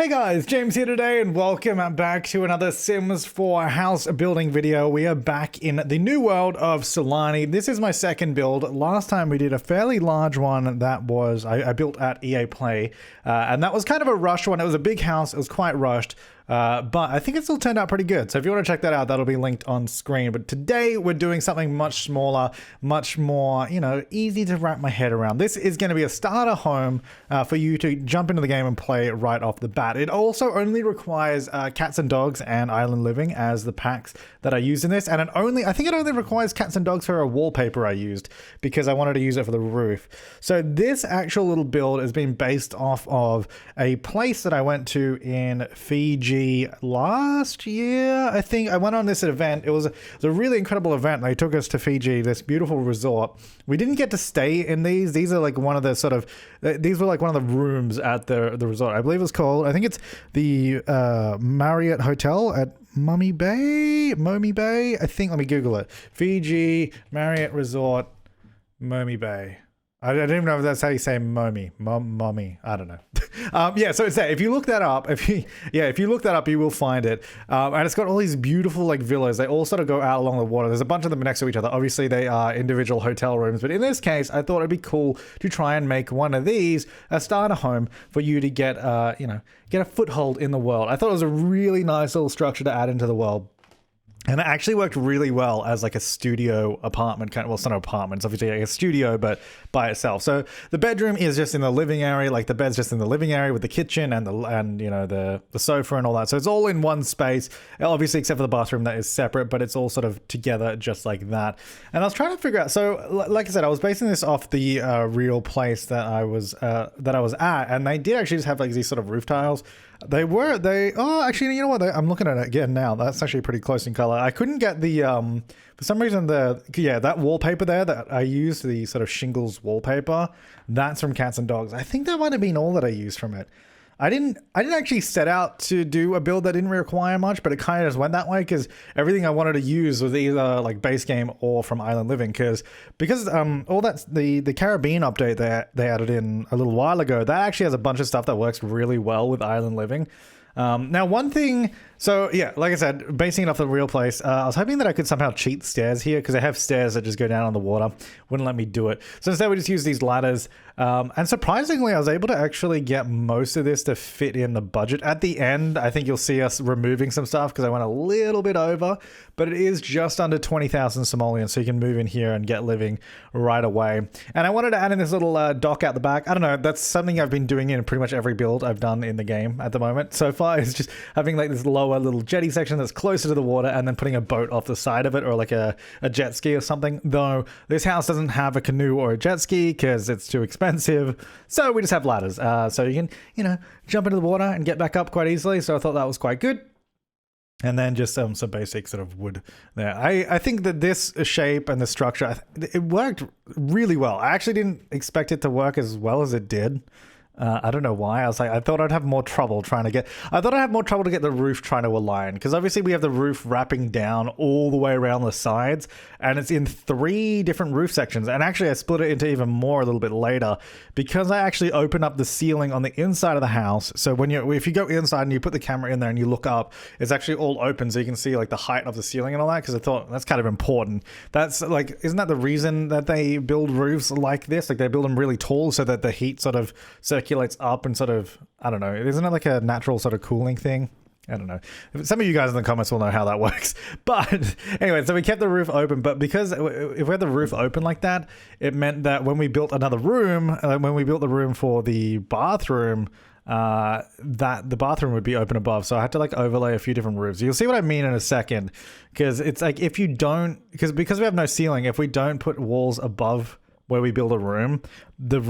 Hey guys, James here today and welcome back to another Sims 4 house building video. We are back in the new world of Sulani. This is my second build. Last time we did a fairly large one that was, I built at EA Play, and that was kind of a rushed one. It was a big house, it was quite rushed. But I think it still turned out pretty good. So if you want to check that out, that'll be linked on screen. But today we're doing something much smaller, much more, easy to wrap my head around. This is going to be a starter home for you to jump into the game and play right off the bat. It also only requires cats and dogs and island living as the packs that I used in this. And I think it only requires cats and dogs for a wallpaper I used because I wanted to use it for the roof. So this actual little build has been based off of a place that I went to in Fiji last year. I think I went on this event. It was a really incredible event. They took us to Fiji, this beautiful resort. We didn't get to stay in these. These are like one of the these were like one of the rooms at the resort. I believe it was called, I think it's the Marriott Hotel at Momi Bay. I think, let me Google it. Fiji Marriott Resort, Momi Bay. I don't even know if that's how you say mommy, I don't know. Yeah, so it's there. If you look that up, if you look that up, you will find it. And it's got all these beautiful like villas. They all sort of go out along the water. There's a bunch of them next to each other. Obviously, they are individual hotel rooms, but in this case, I thought it'd be cool to try and make one of these a starter home for you to get, get a foothold in the world. I thought it was a really nice little structure to add into the world. And it actually worked really well as like a studio apartment kind of, well, it's not an apartment, it's obviously like a studio, but by itself. So the bedroom is just in the living area, like the bed's just in the living area with the kitchen and the sofa and all that. So it's all in one space, obviously except for the bathroom that is separate, but it's all sort of together just like that. And I was trying to figure out, so like I said, I was basing this off the real place that I was at, and they did actually just have like these sort of roof tiles. Actually, you know what? I'm looking at it again now. That's actually pretty close in color. I couldn't get the, for some reason, that wallpaper there that I used, the sort of shingles wallpaper, that's from Cats and Dogs. I think that might have been all that I used from it. I didn't actually set out to do a build that didn't require much, but it kind of just went that way because everything I wanted to use was either like base game or from Island Living because all that's the Caribbean update that they added in a little while ago, that actually has a bunch of stuff that works really well with Island Living. Now one thing, so yeah, like I said, basing it off the real place, I was hoping that I could somehow cheat stairs here because I have stairs that just go down on the water. Wouldn't let me do it. So instead we just use these ladders. And surprisingly, I was able to actually get most of this to fit in the budget. At the end, I think you'll see us removing some stuff because I went a little bit over, but it is just under 20,000 simoleons, so you can move in here and get living right away. And I wanted to add in this little dock out the back. I don't know, that's something I've been doing in pretty much every build I've done in the game at the moment. So far, it's just having like this lower little jetty section that's closer to the water and then putting a boat off the side of it or like a jet ski or something. Though this house doesn't have a canoe or a jet ski because it's too expensive. So we just have ladders. So you can, jump into the water and get back up quite easily. So I thought that was quite good. And then just some basic sort of wood there. I think that this shape and the structure, it worked really well. I actually didn't expect it to work as well as it did. I don't know why. I thought I'd have more trouble to get the roof trying to align because obviously we have the roof wrapping down all the way around the sides and it's in 3 different roof sections. And actually I split it into even more a little bit later because I actually opened up the ceiling on the inside of the house. So if you go inside and you put the camera in there and you look up, it's actually all open so you can see like the height of the ceiling and all that because I thought that's kind of important. That's like, isn't that the reason that they build roofs like this? Like they build them really tall so that the heat sort of circulates up and sort of, I don't know, isn't it like a natural sort of cooling thing? I don't know. Some of you guys in the comments will know how that works. But anyway, so we kept the roof open, but because if we had the roof open like that, it meant that when we built another room, when we built the room for the bathroom, that the bathroom would be open above. So I had to like overlay a few different roofs. You'll see what I mean in a second, because it's like if you don't, because we have no ceiling, if we don't put walls above where we build a room, the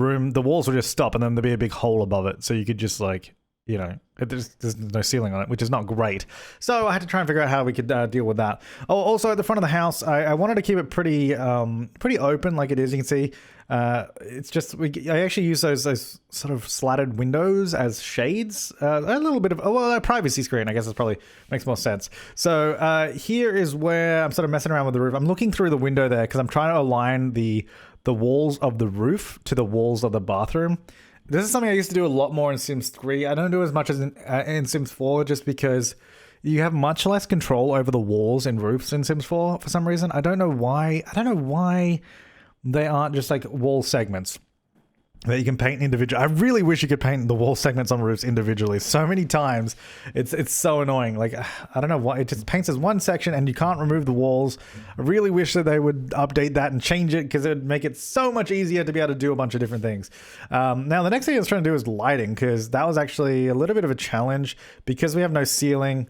walls will just stop and then there'll be a big hole above it. So you could just like, there's no ceiling on it, which is not great. So I had to try and figure out how we could deal with that. Oh, also at the front of the house, I wanted to keep it pretty open like it is. You can see it's just, I actually use those sort of slatted windows as shades. A little bit of, a privacy screen, I guess it probably makes more sense. So here is where I'm sort of messing around with the roof. I'm looking through the window there because I'm trying to align the walls of the roof to the walls of the bathroom. This is something I used to do a lot more in Sims 3. I don't do as much as in Sims 4 just because you have much less control over the walls and roofs in Sims 4 for some reason. I don't know why. I don't know why they aren't just like wall segments that you can paint individually. I really wish you could paint the wall segments on roofs individually. So many times, it's so annoying. Like, I don't know why, it just paints as one section and you can't remove the walls. I really wish that they would update that and change it because it would make it so much easier to be able to do a bunch of different things. Now, the next thing I was trying to do is lighting, because that was actually a little bit of a challenge because we have no ceiling.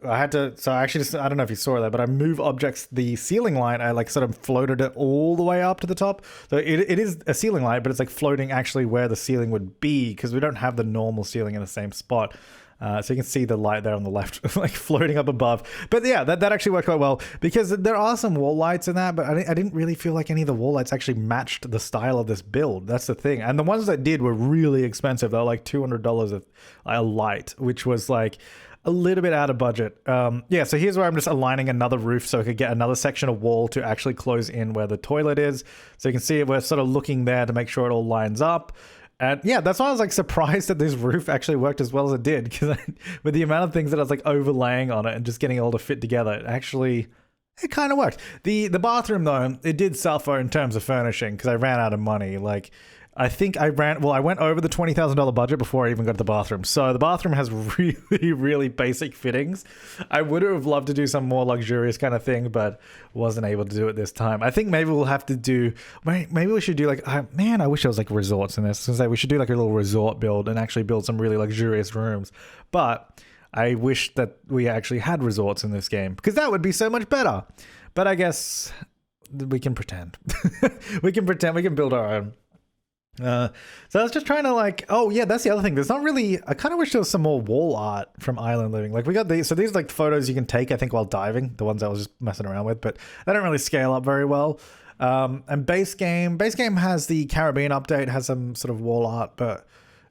I had to, so I actually just, I don't know if you saw that, but I move objects, the ceiling light, I like sort of floated it all the way up to the top. So it is a ceiling light, but it's like floating actually where the ceiling would be because we don't have the normal ceiling in the same spot. So you can see the light there on the left, like floating up above. But yeah, that actually worked quite well because there are some wall lights in that, but I didn't really feel like any of the wall lights actually matched the style of this build. That's the thing. And the ones that did were really expensive. They were like $200 a light, which was like a little bit out of budget. Yeah, so here's where I'm just aligning another roof so I could get another section of wall to actually close in where the toilet is. So you can see we're sort of looking there to make sure it all lines up. And yeah, that's why I was like surprised that this roof actually worked as well as it did, because with the amount of things that I was like overlaying on it and just getting it all to fit together, it kind of worked. The bathroom though, it did suffer in terms of furnishing because I ran out of money. Like, I think I went over the $20,000 budget before I even got to the bathroom. So the bathroom has really, really basic fittings. I would have loved to do some more luxurious kind of thing, but wasn't able to do it this time. I think maybe we'll have to do, maybe we should do like, man, I wish there was like resorts in this. We should do like a little resort build and actually build some really luxurious rooms. But I wish that we actually had resorts in this game because that would be so much better. But I guess we can pretend. We can build our own. So I was just trying to like, oh yeah, that's the other thing. There's not really, I kind of wish there was some more wall art from Island Living. Like we got these, so these are like photos you can take, I think, while diving, the ones I was just messing around with, but they don't really scale up very well. And base game has the Caribbean update, has some sort of wall art, but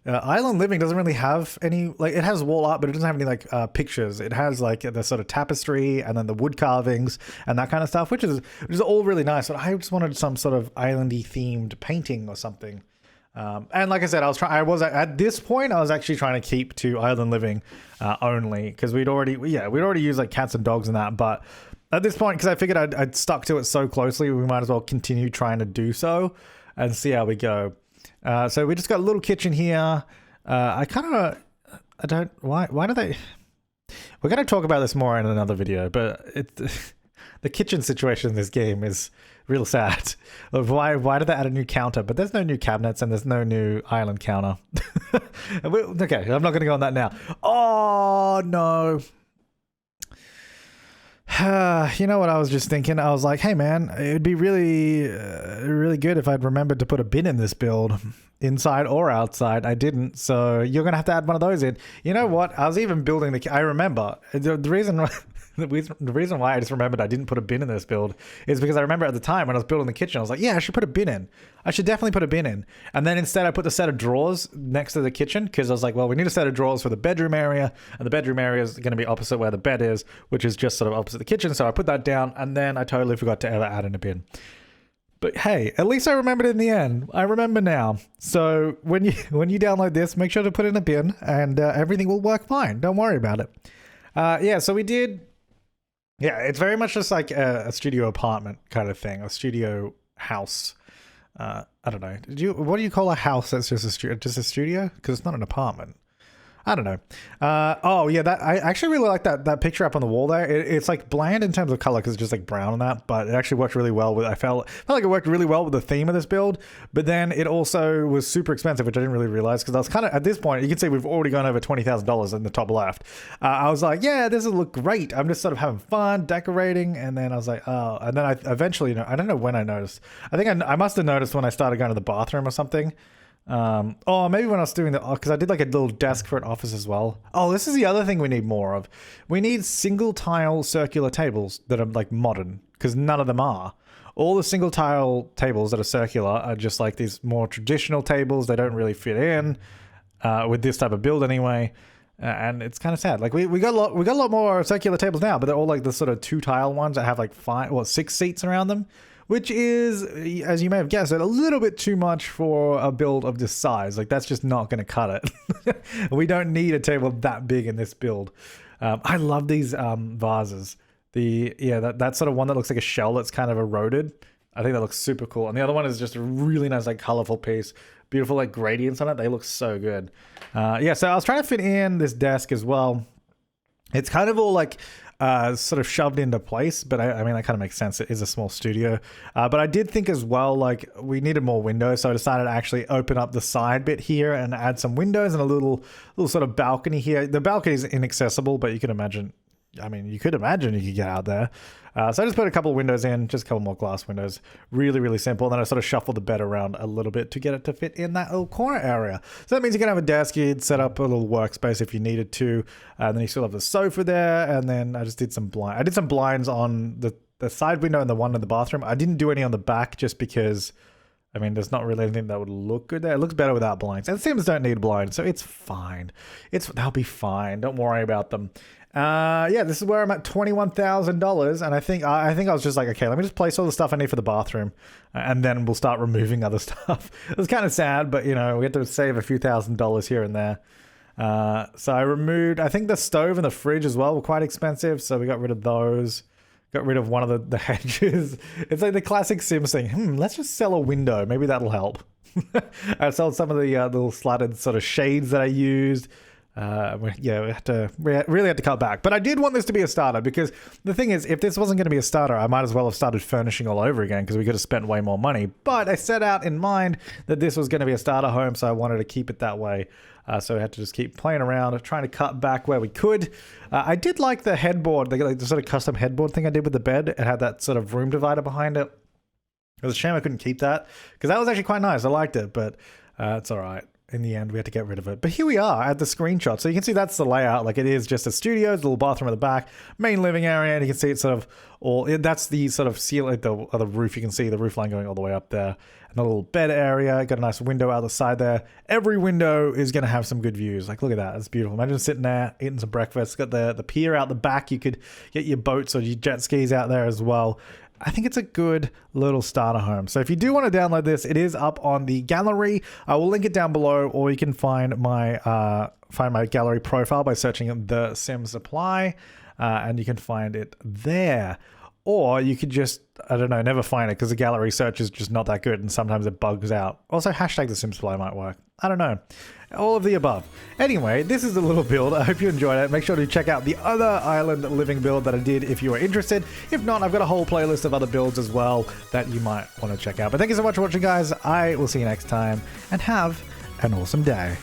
Island Living doesn't really have any, like it has wall art, but it doesn't have any like pictures. It has like the sort of tapestry and then the wood carvings and that kind of stuff, which is all really nice. But I just wanted some sort of islandy themed painting or something. And like I said, at this point, I was actually trying to keep to Island Living only because we'd already used like cats and dogs and that. But at this point, because I figured I'd stuck to it so closely, we might as well continue trying to do so and see how we go. So we just got a little kitchen here. Why do they? We're going to talk about this more in another video, but the kitchen situation in this game is real sad. Why did they add a new counter? But there's no new cabinets and there's no new island counter. Okay, I'm not going to go on that now. Oh, no. You know what I was just thinking? I was like, hey, man, it'd be really, really good if I'd remembered to put a bin in this build, inside or outside. I didn't, so you're going to have to add one of those in. You know what? I was even building I remember. The reason why I just remembered I didn't put a bin in this build is because I remember at the time when I was building the kitchen, I was like, yeah, I should put a bin in. I should definitely put a bin in. And then instead I put the set of drawers next to the kitchen because I was like, well, we need a set of drawers for the bedroom area, and the bedroom area is going to be opposite where the bed is, which is just sort of opposite the kitchen. So I put that down, and then I totally forgot to ever add in a bin. But hey, at least I remembered in the end. I remember now. So when you download this, make sure to put in a bin, and everything will work fine. Don't worry about it. Yeah, so we did. Yeah, it's very much just like a studio apartment kind of thing, a studio house. I don't know. What do you call a house that's just a studio? Just a studio? Because it's not an apartment. I don't know. Oh yeah, I actually really like that picture up on the wall there. It's like bland in terms of color because it's just like brown on that, but it actually worked really well with. I felt like it worked really well with the theme of this build. But then it also was super expensive, which I didn't really realize because I was kind of at this point. You can see we've already gone over $20,000 in the top left. I was like, yeah, this will look great. I'm just sort of having fun decorating, and then I was like, oh, and then I eventually, I don't know when I noticed. I think I must have noticed when I started going to the bathroom or something. Maybe when I was doing because I did like a little desk for an office as well. Oh, this is the other thing we need more of. We need single tile circular tables that are like modern, because none of them are. All the single tile tables that are circular are just like these more traditional tables. They don't really fit in with this type of build anyway. And it's kind of sad. Like we got a lot more circular tables now, but they're all like the sort of 2 tile ones that have like 6 seats around them, which is, as you may have guessed, a little bit too much for a build of this size. Like, that's just not going to cut it. We don't need a table that big in this build. I love these vases. That sort of one that looks like a shell that's kind of eroded. I think that looks super cool. And the other one is just a really nice, like, colorful piece. Beautiful, like, gradients on it. They look so good. So I was trying to fit in this desk as well. It's kind of all, like, sort of shoved into place, but I mean, that kind of makes sense. It is a small studio. But I did think as well, like, we needed more windows. So I decided to actually open up the side bit here and add some windows and a little sort of balcony here. The balcony is inaccessible, but you could imagine you could get out there. So I just put a couple of windows in, just a couple more glass windows. Really, really simple. And then I sort of shuffled the bed around a little bit to get it to fit in that little corner area. So that means you can have a desk, you'd set up a little workspace if you needed to. And then you still have the sofa there. And then I just did some blinds. I did some blinds on the side window and the one in the bathroom. I didn't do any on the back just because, I mean, there's not really anything that would look good there. It looks better without blinds. And Sims don't need blinds, so it's fine. They'll be fine. Don't worry about them. This is where I'm at $21,000, and I think I was just like, okay, let me just place all the stuff I need for the bathroom, and then we'll start removing other stuff. It was kind of sad, but we had to save a few $1,000s here and there. So I removed, I think the stove and the fridge as well were quite expensive, so we got rid of those. Got rid of one of the hedges. It's like the classic Sims thing. Let's just sell a window. Maybe that'll help. I sold some of the little slatted sort of shades that I used. We really had to cut back. But I did want this to be a starter because the thing is, if this wasn't going to be a starter, I might as well have started furnishing all over again because we could have spent way more money. But I set out in mind that this was going to be a starter home, so I wanted to keep it that way. So we had to just keep playing around, trying to cut back where we could. I did like the headboard, the sort of custom headboard thing I did with the bed. It had that sort of room divider behind it. It was a shame I couldn't keep that because that was actually quite nice. I liked it, but it's all right. In the end, we had to get rid of it. But here we are at the screenshot. So you can see that's the layout. Like, it is just a studio, a little bathroom at the back, main living area, and you can see it's sort of that's the sort of ceiling, the roof. You can see the roof line going all the way up there. And a little bed area. Got a nice window out the side there. Every window is going to have some good views. Like, look at that. It's beautiful. Imagine sitting there, eating some breakfast. Got the pier out the back. You could get your boats or your jet skis out there as well. I think it's a good little starter home. So if you do want to download this, it is up on the gallery. I will link it down below, or you can find my gallery profile by searching The Sims Supply, and you can find it there. Or you could just, I don't know, never find it because the gallery search is just not that good and sometimes it bugs out. Also, hashtag The Sims Supply might work. I don't know. All of the above. Anyway, this is a little build. I hope you enjoyed it. Make sure to check out the other island living build that I did if you are interested. If not, I've got a whole playlist of other builds as well that you might want to check out. But thank you so much for watching, guys. I will see you next time, and have an awesome day.